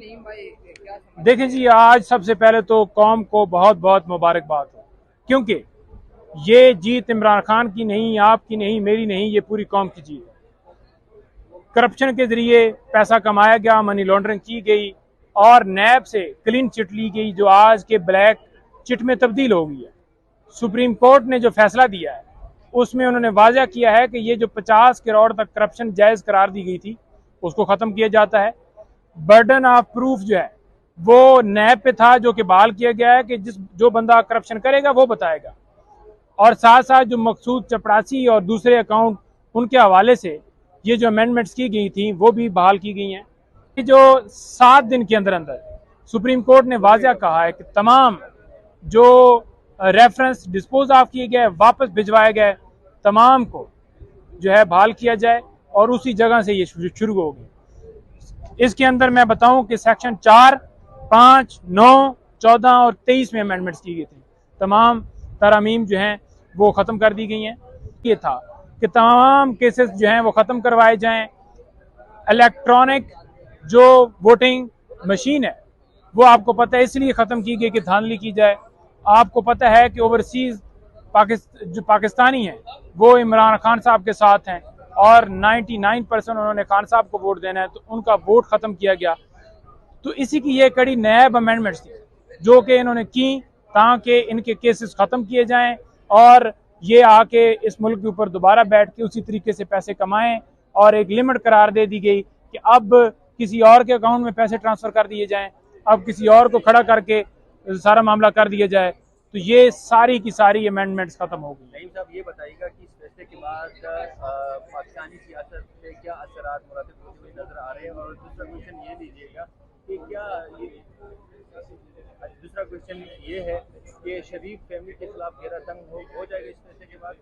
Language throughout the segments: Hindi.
नईम भाई क्या देखें जी, आज सबसे पहले तो कौम को बहुत बहुत मुबारकबाद हो, क्योंकि ये जीत इमरान खान की नहीं, आपकी नहीं, मेरी नहीं, ये पूरी कौम की जीत है। करप्शन के जरिए पैसा कमाया गया, मनी लॉन्ड्रिंग की गई और नैब से क्लीन चिट ली गई, जो आज के ब्लैक चिट में तब्दील हो गई है। सुप्रीम कोर्ट ने जो फैसला दिया है उसमें उन्होंने वाजह किया है कि ये जो 50 करोड़ तक करप्शन जायज करार दी गई थी उसको खत्म किया जाता है। बर्डन ऑफ प्रूफ जो है वो नैब पे था, जो कि बहाल किया गया है कि जो बंदा करप्शन करेगा वो बताएगा। और साथ साथ जो मकसूद चपरासी और दूसरे अकाउंट उनके हवाले से ये जो अमेंडमेंट्स की गई थी वो भी बहाल की गई हैं। ये जो 7 दिन के अंदर अंदर सुप्रीम कोर्ट ने वाजह कहा है कि तमाम जो रेफरेंस डिस्पोज ऑफ किए गए, वापस भिजवाए गए, तमाम को जो है बहाल किया जाए और उसी जगह से ये शुरू होगी। इसके अंदर मैं बताऊं कि सेक्शन 4, 5, 9, 14 और 23 में अमेंडमेंट्स की गई थी। तमाम तरमीम जो हैं वो ख़त्म कर दी गई हैं। ये था कि तमाम केसेस जो हैं वो ख़त्म करवाए जाएं। इलेक्ट्रॉनिक जो वोटिंग मशीन है वो आपको पता है इसलिए ख़त्म की गई कि धांधली की जाए। आपको पता है कि ओवरसीज़ जो पाकिस्तानी हैं वो इमरान खान साहब के साथ हैं और 99% उन्होंने खान साहब को वोट देना है, तो उनका वोट ख़त्म किया गया। तो इसी की ये कड़ी नैब अमेंडमेंट्स थी जो कि इन्होंने की ताकि इनके केसेस ख़त्म किए जाएं और ये आके इस मुल्क के ऊपर दोबारा बैठ के उसी तरीके से पैसे कमाएं। और एक लिमिट करार दे दी गई कि अब किसी और के अकाउंट में पैसे ट्रांसफ़र कर दिए जाएं, अब किसी और को खड़ा करके सारा मामला कर दिया जाए। तो ये सारी की सारी अमेंडमेंट्स खत्म हो गई। नईम साहब ये बताइएगा कि इस फैसले के बाद पाकिस्तानी सियासत पे क्या असरात मुरातब होते हुए नजर आ रहे हैं, और दूसरा क्वेश्चन ये लीजिएगा कि दूसरा क्वेश्चन ये है कि शरीफ फैमिली के खिलाफ घेरा तंग हो जाएगा इस फैसले के बाद।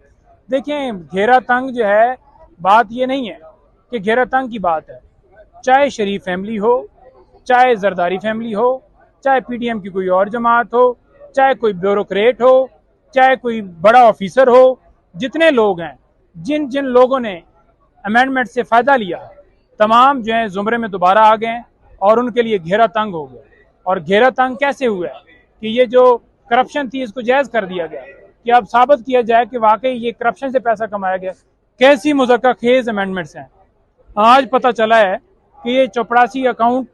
देखें, घेरा तंग जो है, बात ये नहीं है कि घेरा तंग की बात है। चाहे शरीफ फैमिली हो, चाहे जरदारी फैमिली हो, चाहे पीडीएम की कोई और जमात हो, चाहे कोई ब्यूरोक्रेट हो, चाहे कोई बड़ा ऑफिसर हो, जितने लोग हैं, जिन जिन लोगों ने अमेंडमेंट से फ़ायदा लिया, तमाम जो है ज़ुमरे में दोबारा आ गए और उनके लिए घेरा तंग हो गया। और घेरा तंग कैसे हुआ है कि ये जो करप्शन थी इसको जायज़ कर दिया गया कि अब साबित किया जाए कि वाकई ये करप्शन से पैसा कमाया गया। कैसी मुज़क्का खेज अमेंडमेंट्स हैं। आज पता चला है कि ये चपरासी अकाउंट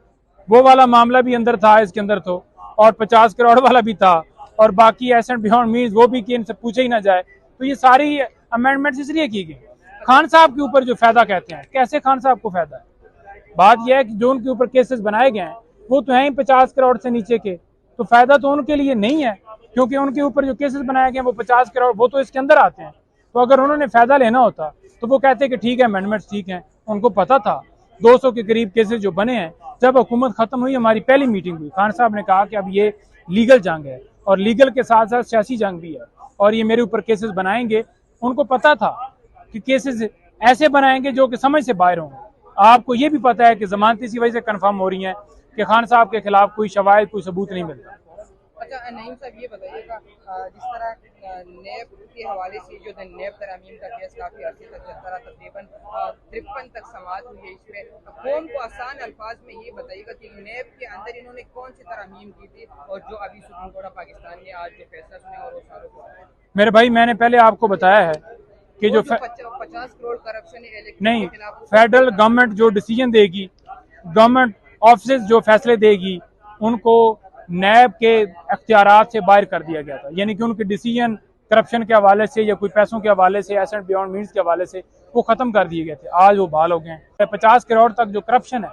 वो वाला मामला भी अंदर था, इसके अंदर तो, और 50 करोड़ वाला भी था, और बाकी एसेट बियॉन्ड मीन्स वो भी कि इनसे पूछे ही ना जाए। तो ये सारी अमेंडमेंट्स इसलिए की गई। खान साहब के ऊपर जो फायदा कहते हैं, कैसे खान साहब को फायदा है? बात यह है कि जो उनके ऊपर केसेस बनाए गए हैं वो तो हैं ही 50 करोड़ से नीचे के, तो फायदा तो उनके लिए नहीं है, क्योंकि उनके ऊपर जो केसेस बनाए गए हैं वो 50 करोड़ वो तो इसके अंदर आते हैं। तो अगर उन्होंने फायदा लेना होता तो वो कहते कि ठीक है अमेंडमेंट्स ठीक हैं। उनको पता था 200 के करीब केसेस जो बने हैं। जब हुकूमत खत्म हुई, हमारी पहली मीटिंग हुई, खान साहब ने कहा कि अब ये लीगल जंग है और लीगल के साथ साथ सियासी जंग भी है और ये मेरे ऊपर केसेस बनाएंगे। उनको पता था कि केसेस ऐसे बनाएंगे जो कि समझ से बाहर होंगे। आपको ये भी पता है कि जमानत इसी वजह से कन्फर्म हो रही है कि खान साहब के खिलाफ कोई शवाहिद, कोई सबूत नहीं मिलता। अच्छा नईम साहब ये बताइएगा, जिस तरह नेब के हवाले से जो नेब तरामीम का केस काफी अर्से तक चलता रहा, तकरीबन 53 तक समाअत हुई है इसमें। कौम को आसान अल्फाज में ये बताइएगा कि नेब के अंदर इन्होंने कौन सी तरामीम की थी और जो अभी सुप्रीम कोर्ट ऑफ पाकिस्तान ने आज जो फैसला सुना और वो सारों को मेरे भाई, मैंने पहले आपको बताया है कि जो 50 करोड़ करप्शन नहीं, फेडरल गवर्नमेंट जो डिसीजन देगी, गवर्नमेंट ऑफिस जो फैसले देगी, उनको नैब के अख्तियारात से बाहर कर दिया गया था। यानी कि उनके डिसीजन करप्शन के हवाले से या कोई पैसों के हवाले से, एसेट बियॉन्ड मीन्स के हवाले से वो ख़त्म कर दिए गए थे। आज वो बहाल हो गए हैं। 50 करोड़ तक जो करप्शन है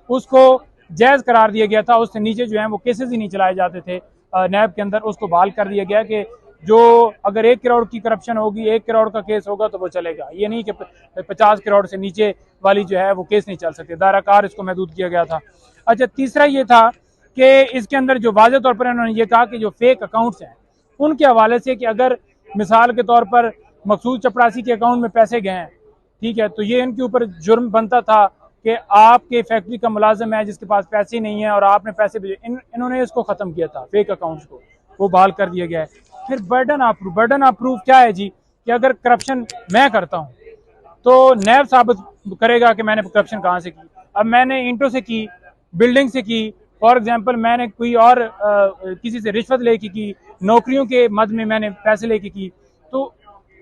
उसको जायज़ करार दिया गया था। उससे नीचे जो है वो केसेस ही नहीं चलाए जाते थे नैब के अंदर। उसको बहाल कर दिया गया कि जो अगर 1 करोड़ की करप्शन होगी, 1 करोड़ का केस होगा तो वो चलेगा। ये नहीं कि 50 करोड़ से नीचे वाली जो है वो केस नहीं चल सकते। दायराकार इसको महदूद किया गया था। अच्छा, तीसरा ये था कि इसके अंदर जो वाज़े तौर पर उन्होंने ये कहा कि जो फेक अकाउंट्स हैं उनके हवाले से, कि अगर मिसाल के तौर पर मकसूद चपरासी के अकाउंट में पैसे गए हैं, ठीक है, तो ये इनके ऊपर जुर्म बनता था कि आपके फैक्ट्री का मुलाजिम है जिसके पास पैसे नहीं है और आपने पैसे भेजे। इन्होंने इसको ख़त्म किया था, फेक अकाउंट्स को, वो बहाल कर दिया गया है। फिर बर्डन ऑफ प्रूफ क्या है जी? कि अगर करप्शन मैं करता हूँ तो नैब साबित करेगा कि मैंने करप्शन कहाँ से की। अब मैंने इंटो से की, बिल्डिंग से की, फॉर एग्जांपल मैंने कोई और किसी से रिश्वत लेके की, नौकरियों के मद में मैंने पैसे लेके की, तो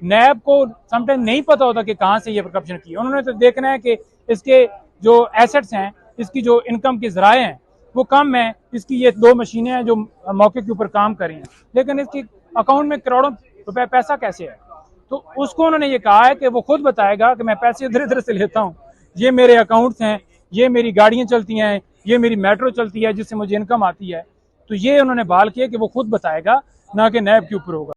नैब को समटाइम नहीं पता होता कि कहाँ से ये करप्शन की। उन्होंने तो देखना है कि इसके जो एसेट्स हैं, इसकी जो इनकम के जराए हैं वो कम है, इसकी ये 2 मशीनें हैं जो मौके के ऊपर काम कर रही हैं, लेकिन इसकी अकाउंट में करोड़ों रुपए पैसा कैसे है। तो उसको उन्होंने ये कहा है कि वो खुद बताएगा कि मैं पैसे इधर इधर से लेता हूँ, ये मेरे अकाउंट्स हैं, ये मेरी गाड़ियां चलती हैं, ये मेरी मेट्रो चलती है जिससे मुझे इनकम आती है। तो ये उन्होंने बहाल किया कि वो खुद बताएगा, ना कि नैब के ऊपर होगा।